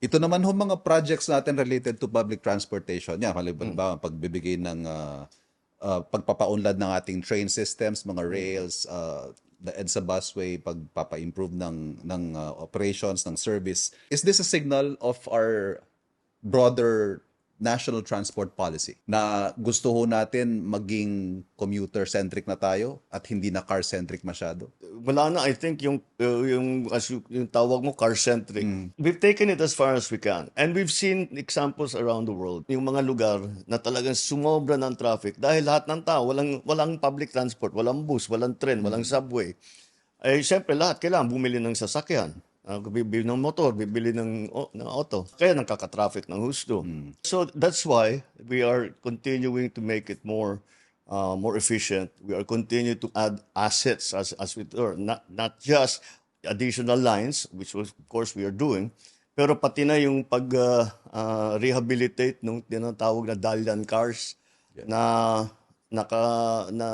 Ito naman ho mga projects natin related to public transportation. Yan, halimbawa, pagbibigay ng pagpapaunlad ng ating train systems, mga rails, the EDSA busway, pagpapa-improve ng operations, ng service. Is this a signal of our broader national transport policy na gusto ho natin maging commuter-centric na tayo at hindi na car-centric masyado? Wala na, I think yung tawag mo car-centric. We've taken it as far as we can. And we've seen examples around the world. Yung mga lugar na talagang sumobra ng traffic dahil lahat ng tao, walang public transport, walang bus, walang tren, walang subway. Eh, syempre lahat kailangan bumili ng sasakyan. Bibili ng motor, bibili ng auto. Kaya nagkaka-traffic ng husto. So that's why we are continuing to make it more efficient. We are continuing to add assets as we turn. Not just additional lines, which of course we are doing, pero pati na yung rehabilitate nung tinatawag na dalian cars na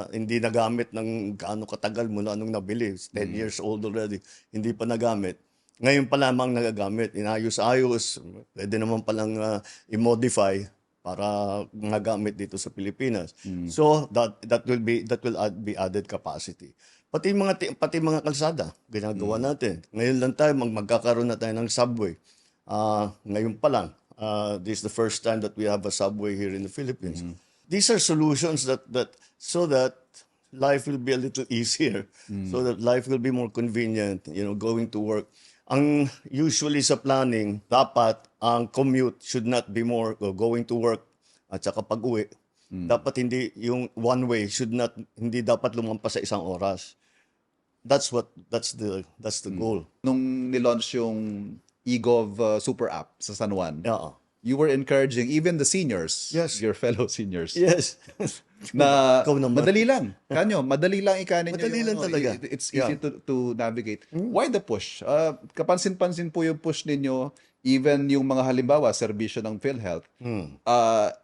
hindi nagamit ng gaano katagal mula nung nabili. 10 years old already. Hindi pa nagamit. Ngayon pa lamang nagagamit. Inayos-ayos. Pwede naman palang i-modify para magamit dito sa Pilipinas. So that will be added capacity. Pati mga kalsada ginagawa natin. Ngayon lang tayo magkakaroon na tayo ng subway. Ngayon pa lang. This is the first time that we have a subway here in the Philippines. These are solutions so that life will be a little easier, so that life will be more convenient, going to work. Ang usually sa planning, dapat ang commute should not be more going to work at saka pag-uwi. Dapat hindi yung one way hindi dapat lumampas sa isang oras. That's the goal. Nung nilaunch yung eGov super app sa San Juan, Yeah. you were encouraging even the seniors, Yes. your fellow seniors, Yes. na Ikaw naman. madali lang. Madali lang ikanin Madali lang talaga. It's easy Yeah. to navigate. Why the push? Kapansin-pansin po yung push ninyo, even yung mga halimbawa, serbisyo ng PhilHealth,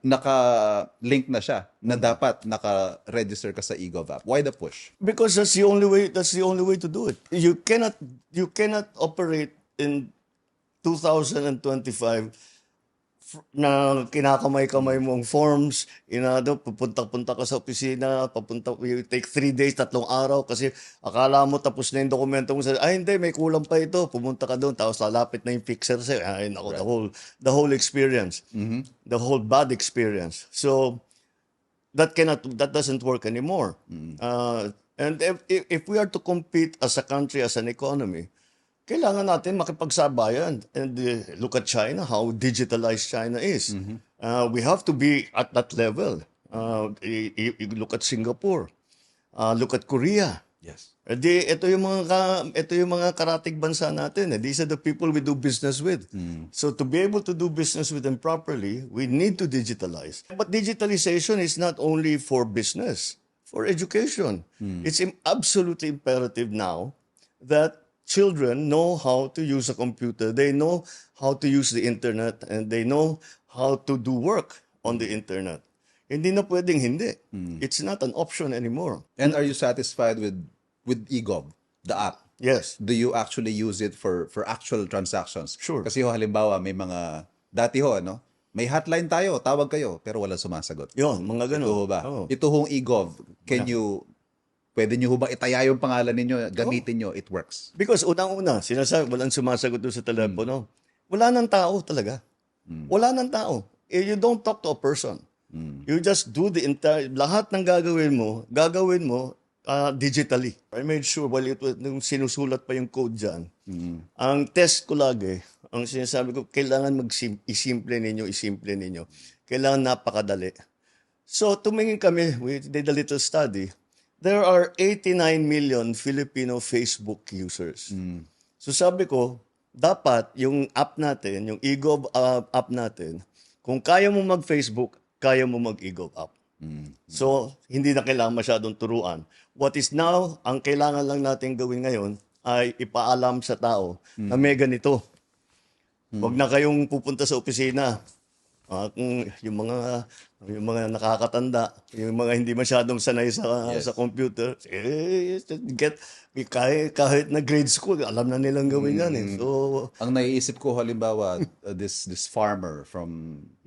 naka-link na siya na dapat naka-register ka sa eGov app. Why the push? Because that's the only way to do it. You cannot operate in 2025 na kinakamay-kamay mo ang forms, pupunta ka sa opisina, you take 3 days, 3 araw, kasi akala mo tapos na yung dokumento mo, hindi, may kulang pa ito, pumunta ka doon, tapos lalapit na yung fixer sa'yo. Ay, naku, the whole experience, the whole bad experience. So, that doesn't work anymore. And if we are to compete as a country, as an economy, kailangan natin makipagsabayan. And look at China, how digitalized China is. We have to be at that level. Look at Singapore. Look at Korea. Yes. Ito yung mga karatig bansa natin. These are the people we do business with. So to be able to do business with them properly, we need to digitalize. But digitalization is not only for business, for education. It's absolutely imperative now that children know how to use a computer. They know how to use the internet, and they know how to do work on the internet. Hindi na pwedeng hindi. It's not an option anymore. And are you satisfied with eGov, the app? Yes. Do you actually use it for actual transactions? Sure. Kasi halimbawa may mga dati may hotline tayo, tawag kayo, pero walang sumasagot. Yun, mga ganun. Ito ho ba? Oo. Ito hong eGov, pwede nyo ho bang itaya yung pangalan ninyo, gamitin nyo, it works? Because unang-una, sinasabi, walang sumasagot doon sa telepono. Wala nang tao talaga. Wala nang tao. You don't talk to a person. You just do lahat ng gagawin mo digitally. I made sure nung sinusulat pa yung code dyan, ang test ko lagi, ang sinasabi ko, kailangan isimple ninyo. Kailangan napakadali. So, tumingin kami, we did a little study. There are 89 million Filipino Facebook users. So sabi ko, dapat yung app natin, yung eGov app natin, kung kaya mo mag-Facebook, kaya mo mag-eGov app. So, hindi na kailangan masyadong turuan. What is now, ang kailangan lang natin gawin ngayon ay ipaalam sa tao na may ganito. Huwag na kayong pupunta sa opisina. Kung yung mga nakakatanda, yung mga hindi masyadong sanay sa computer, get kahit na grade school, alam na nilang gawin yan eh. So, Ang naiisip ko halimbawa, this farmer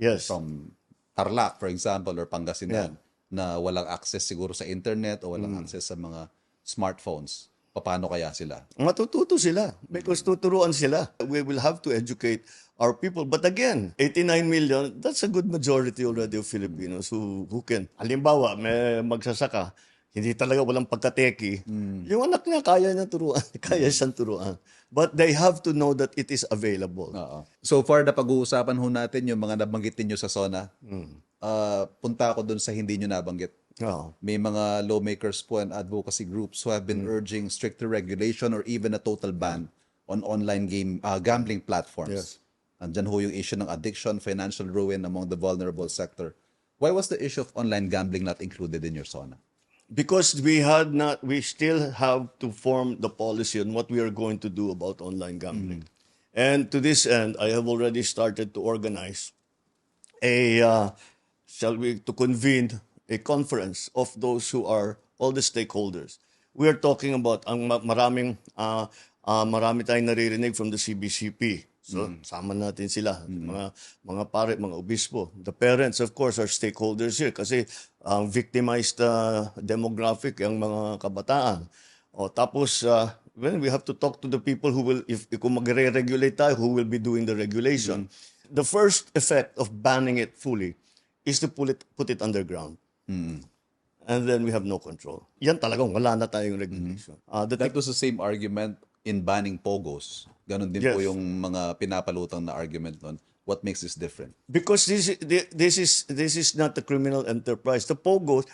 yes. from Tarlac, for example, or Yeah. Pangasinan, na walang access siguro sa internet o walang access sa mga smartphones. Paano kaya sila? Matututo sila because tuturuan sila. We will have to educate our people. But again, 89 million, that's a good majority already of Filipinos who can. Halimbawa, may magsasaka, hindi talaga walang pagkateki. Yung anak niya, kaya niya turuan. Kaya siyang turuan. But they have to know that it is available. Oo. So far, napag-uusapan ho natin yung mga nabanggit ninyo sa SONA. Punta ako dun sa hindi nyo nabanggit. Oo. May mga lawmakers po and advocacy groups who have been urging stricter regulation or even a total ban on online gambling platforms. Yes. Andyan ho yung issue ng addiction, financial ruin among the vulnerable sector. Why was the issue of online gambling not included in your SONA? Because we still have to form the policy on what we are going to do about online gambling. And to this end, I have already started to organize to convene a conference of those who are all the stakeholders. We are talking about marami tayong naririnig from the CBCP. So, sama natin sila, mga pare, mga obispo. The parents, of course, are stakeholders here kasi victimized demographic ang mga kabataan. Tapos, we have to talk to the people who will, if kung magre-regulate tayo, who will be doing the regulation. The first effect of banning it fully is to put it underground. And then we have no control. Yan talagang wala na tayong regulation. That was the same argument in banning POGOs. Ganon din po Yes. yung mga pinapalutang na argument nun. What makes this different? Because this is not a criminal enterprise. The Pogo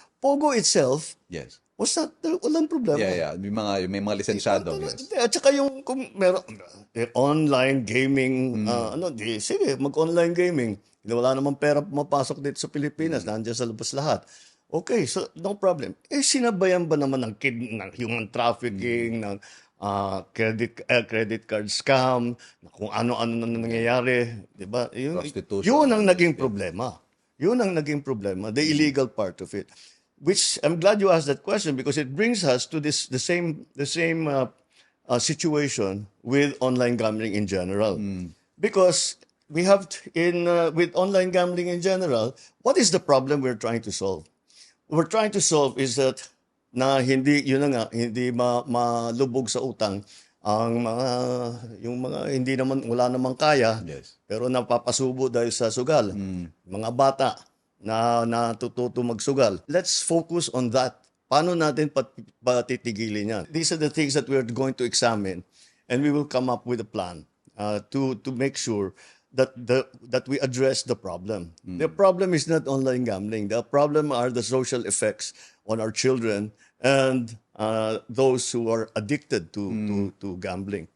itself Yes. was not, walang problema. Yeah. May mga lisensyado. Yes. Hindi, at saka yung kung meron online gaming, sige, mag-online gaming. Wala namang pera pumapasok dito sa Pilipinas, nandiyan sa labas lahat. Okay, so no problem. Sinabayan ba naman ng human trafficking, ng credit card scam, na kung ano-ano na nangyayari, 'di ba? Prostitution. Yun ang naging problema. Yun ang naging problema, the illegal part of it. Which I'm glad you asked that question because it brings us to the same situation with online gambling in general. Because we have with online gambling in general, what is the problem we're trying to solve? What we're trying to solve is that hindi malubog sa utang ang wala namang kaya, Yes. pero napapasubo dahil sa sugal. Mga bata na natututo magsugal. Let's focus on that. Paano natin patitigilin yan? These are the things that we're going to examine and we will come up with a plan to make sure that we address the problem. The problem is not online gambling. The problem are the social effects on our children and those who are addicted to gambling.